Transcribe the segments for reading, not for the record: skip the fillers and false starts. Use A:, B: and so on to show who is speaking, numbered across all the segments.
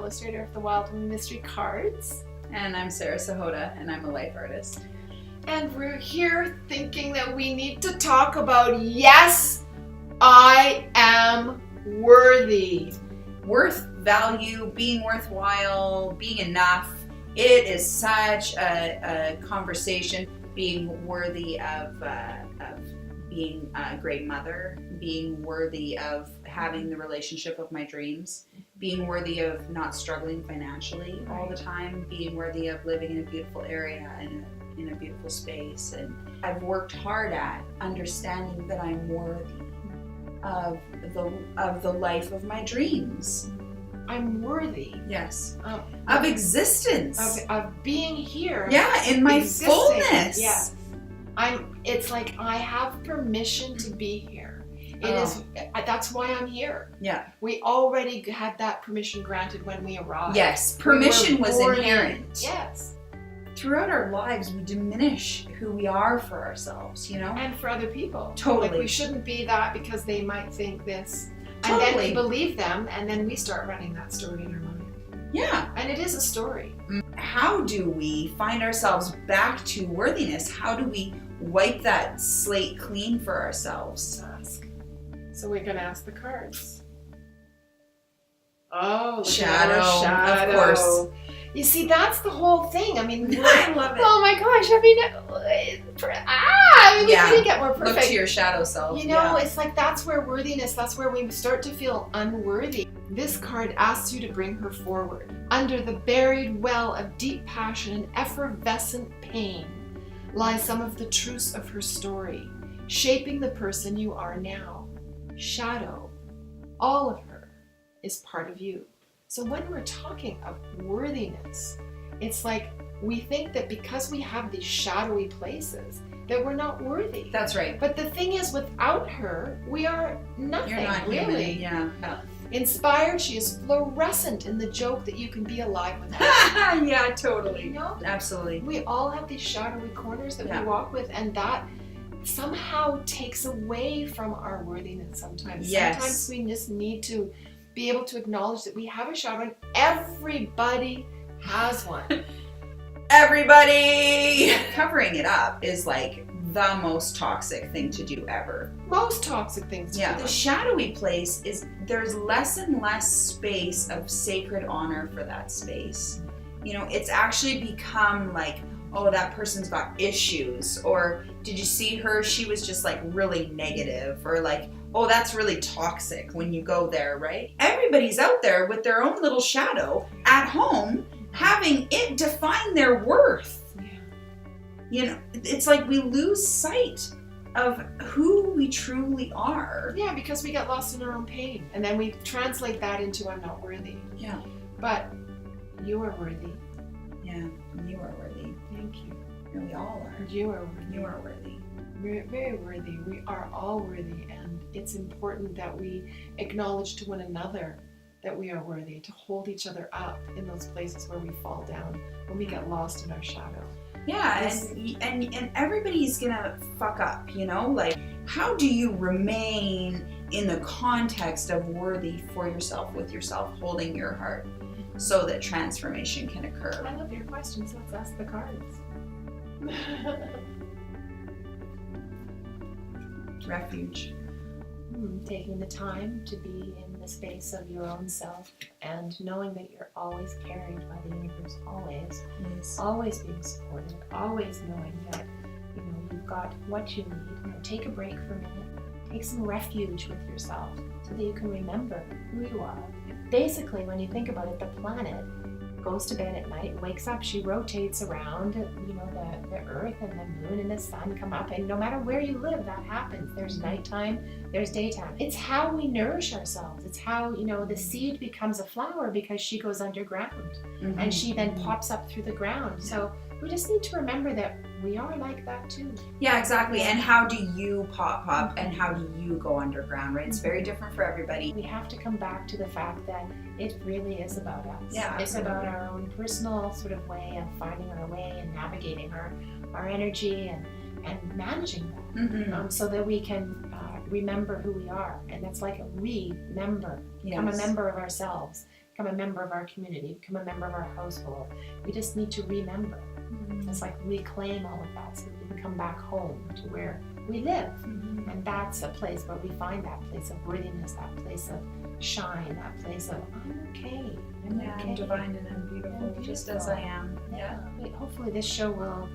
A: illustrator of the Wild Woman Mystery Cards.
B: And I'm Sarah Sahota, and I'm a life artist.
A: And we're here thinking that we need to talk about, yes, I am worthy.
B: Worth, value, being worthwhile, being enough. It is such a conversation. Being worthy of being a great mother, being worthy of having the relationship of my dreams, being worthy of not struggling financially all the time, being worthy of living in a beautiful area and in a beautiful space. And I've worked hard at understanding that I'm worthy of the life of my dreams.
A: I'm worthy.
B: Yes. Of existence.
A: Of being here.
B: Yeah, in my
A: existing.
B: fullness.
A: Yes. It's like I have permission to be here. That's why I'm here.
B: Yeah.
A: We already had that permission granted when we arrived.
B: Yes, permission was inherent.
A: Yes.
B: Throughout our lives, we diminish who we are for ourselves, you know?
A: And for other people.
B: Totally.
A: Like we shouldn't be that because they might think this. And
B: Totally.
A: then we believe them, and then we start running that story in our mind.
B: Yeah.
A: And it is a story.
B: How do we find ourselves back to worthiness? How do we wipe that slate clean for ourselves?
A: So we're going to ask the cards. Oh,
B: shadow,
A: shadow.
B: Of course.
A: You see, that's the whole thing. I mean,
B: I love it.
A: Oh my gosh! I mean, we couldn't get more perfect.
B: Look to your shadow self.
A: You know, it's like that's where worthiness. That's where we start to feel unworthy. This card asks you to bring her forward. Under the buried well of deep passion and effervescent pain lies some of the truths of her story, shaping the person you are now. Shadow, all of her, is part of you. So when we're talking of worthiness, it's like we think that because we have these shadowy places that we're not worthy.
B: That's right.
A: But the thing is, without her, we are nothing.
B: You're not
A: really.
B: Human. Yeah.
A: Inspired, she is fluorescent in the joke that you can be alive without her.
B: Yeah, totally.
A: You know?
B: Absolutely.
A: We all have these shadowy corners that we walk with, and that somehow takes away from our worthiness sometimes.
B: Yes.
A: Sometimes we just need to be able to acknowledge that we have a shadow, and everybody has one.
B: Everybody! Covering it up is like the most toxic thing to do ever.
A: Most toxic things to do.
B: The shadowy place is, there's less and less space of sacred honor for that space. You know, it's actually become like, oh, that person's got issues, or did you see her? She was just like really negative, or like, oh, that's really toxic when you go there, right? Everybody's out there with their own little shadow at home, having it define their worth.
A: Yeah.
B: You know, it's like we lose sight of who we truly are.
A: Yeah, because we get lost in our own pain, and then we translate that into I'm not worthy.
B: Yeah.
A: But you are worthy.
B: Yeah, you are worthy.
A: Thank you.
B: And we all are.
A: You are worthy.
B: You are worthy.
A: We're very worthy. We are all worthy, and it's important that we acknowledge to one another that we are worthy, to hold each other up in those places where we fall down, when we get lost in our shadow.
B: Yeah, and everybody's gonna fuck up, you know? Like, how do you remain in the context of worthy for yourself, with yourself, holding your heart, so that transformation can occur?
A: I love your questions. Let's ask the cards.
B: Refuge.
C: Taking the time to be in the space of your own self, and knowing that you're always carried by the universe, always.
B: Yes.
C: Always being supported, always knowing that you've got what you need. Take a break for a minute. Take some refuge with yourself so that you can remember who you are. Basically, when you think about it, the planet goes to bed at night, wakes up, she rotates around, the earth and the moon and the sun come up, and no matter where you live, that happens. There's nighttime, there's daytime. It's how we nourish ourselves. It's how, the seed becomes a flower because she goes underground, and she then pops up through the ground. So we just need to remember that we are like that too.
B: Yeah, exactly. And how do you pop up and how do you go underground, right? It's very different for everybody.
C: We have to come back to the fact that it really is about us.
B: Yeah,
C: it's about our own personal sort of way of finding our way and navigating our energy and managing that, so that we can remember who we are. And that's like a remember, become a member of ourselves. become a member of our community, become a member of our household. We just need to remember. It's like reclaim all of that so that we can come back home to where we live. And that's a place where we find that place of worthiness, that place of shine, that place of I'm okay.
B: I'm divine and I'm beautiful, just as I am.
C: Yeah. Hopefully this show will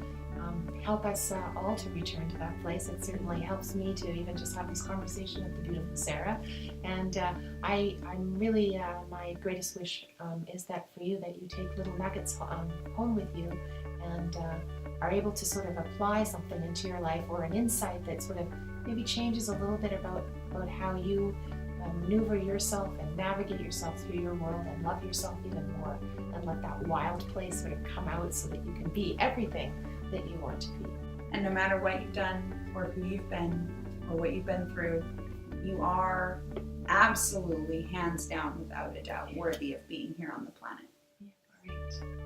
C: help us all to return to that place. It certainly helps me to even just have this conversation with the beautiful Sarah. And I'm really, my greatest wish is that for you, that you take little nuggets home with you and are able to sort of apply something into your life, or an insight that sort of maybe changes a little bit about how you maneuver yourself and navigate yourself through your world and love yourself even more, and let that wild place sort of come out so that you can be everything that you want to be.
B: And no matter what you've done or who you've been or what you've been through, you are absolutely, hands down, without a doubt, worthy of being here on the planet.
C: Yeah, right.